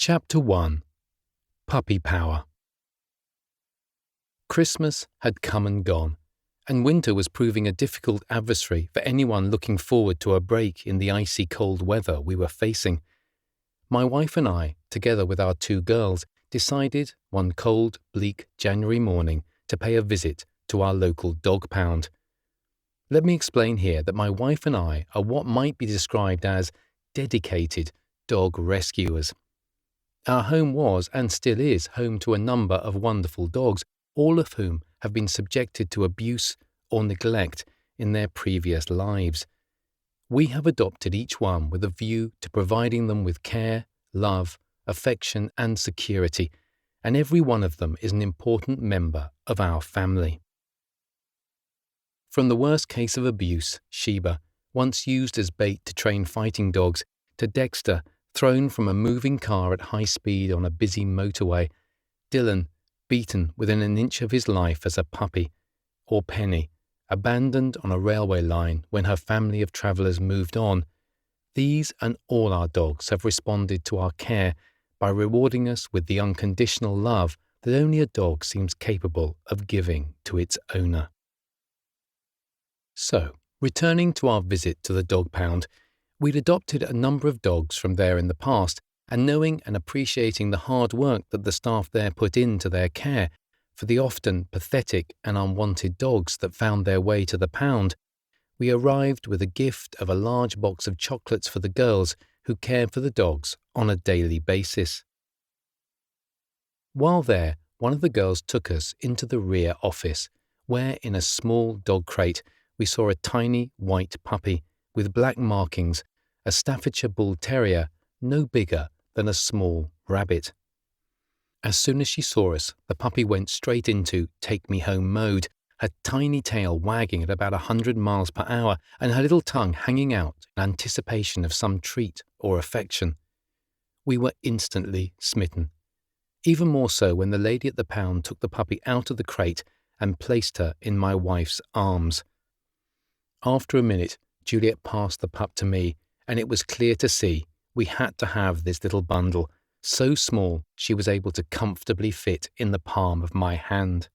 Chapter 1. Puppy Power. Christmas had come and gone, and winter was proving a difficult adversary for anyone looking forward to a break in the icy cold weather we were facing. My wife and I, together with our 2 girls, decided one cold, bleak January morning to pay a visit to our local dog pound. Let me explain here that my wife and I are what might be described as dedicated dog rescuers. Our home was, and still is, home to a number of wonderful dogs, all of whom have been subjected to abuse or neglect in their previous lives. We have adopted each one with a view to providing them with care, love, affection, and security, and every one of them is an important member of our family. From the worst case of abuse, Sheba, once used as bait to train fighting dogs, to Dexter, thrown from a moving car at high speed on a busy motorway, Dylan, beaten within an inch of his life as a puppy, or Penny, abandoned on a railway line when her family of travellers moved on, these and all our dogs have responded to our care by rewarding us with the unconditional love that only a dog seems capable of giving to its owner. So, returning to our visit to the dog pound, we'd adopted a number of dogs from there in the past, and knowing and appreciating the hard work that the staff there put into their care for the often pathetic and unwanted dogs that found their way to the pound, we arrived with a gift of a large box of chocolates for the girls who cared for the dogs on a daily basis. While there, one of the girls took us into the rear office, where in a small dog crate we saw a tiny white puppy with black markings, a Staffordshire Bull Terrier no bigger than a small rabbit. As soon as she saw us, the puppy went straight into take-me-home mode, her tiny tail wagging at about 100 miles per hour and her little tongue hanging out in anticipation of some treat or affection. We were instantly smitten, even more so when the lady at the pound took the puppy out of the crate and placed her in my wife's arms. After a minute, Juliet passed the pup to me, and it was clear to see we had to have this little bundle, so small she was able to comfortably fit in the palm of my hand.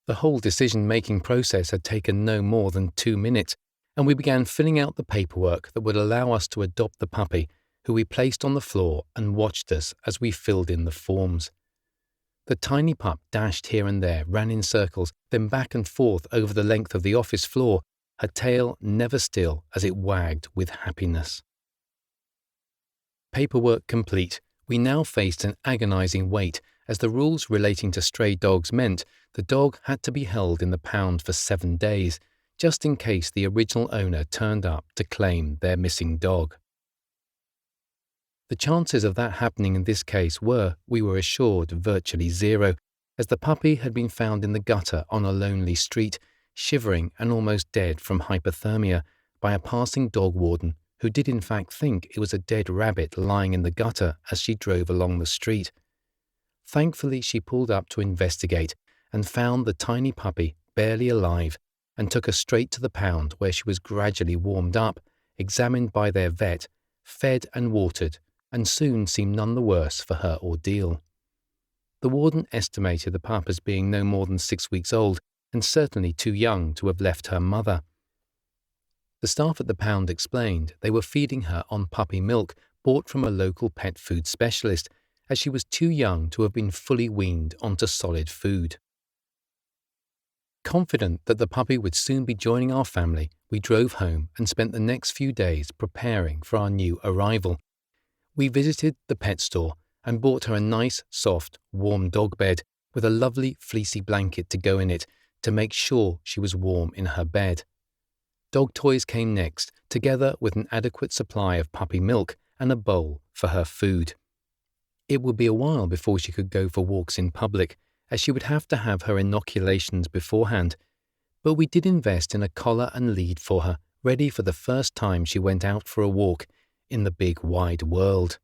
The whole decision-making process had taken no more than 2 minutes, and we began filling out the paperwork that would allow us to adopt the puppy, who we placed on the floor and watched us as we filled in the forms. The tiny pup dashed here and there, ran in circles, then back and forth over the length of the office floor, her tail never still as it wagged with happiness. Paperwork complete, we now faced an agonizing wait, as the rules relating to stray dogs meant the dog had to be held in the pound for 7 days, just in case the original owner turned up to claim their missing dog. The chances of that happening in this case were, we were assured, virtually zero, as the puppy had been found in the gutter on a lonely street, shivering and almost dead from hypothermia, by a passing dog warden who did in fact think it was a dead rabbit lying in the gutter as she drove along the street. Thankfully, she pulled up to investigate and found the tiny puppy barely alive and took her straight to the pound, where she was gradually warmed up, examined by their vet, fed and watered, and soon seemed none the worse for her ordeal. The warden estimated the pup as being no more than 6 weeks old and certainly too young to have left her mother. The staff at the pound explained they were feeding her on puppy milk bought from a local pet food specialist, as she was too young to have been fully weaned onto solid food. Confident that the puppy would soon be joining our family, we drove home and spent the next few days preparing for our new arrival. We visited the pet store and bought her a nice, soft, warm dog bed with a lovely fleecy blanket to go in it to make sure she was warm in her bed. Dog toys came next, together with an adequate supply of puppy milk and a bowl for her food. It would be a while before she could go for walks in public, as she would have to have her inoculations beforehand, but we did invest in a collar and lead for her, ready for the first time she went out for a walk in the big wide world.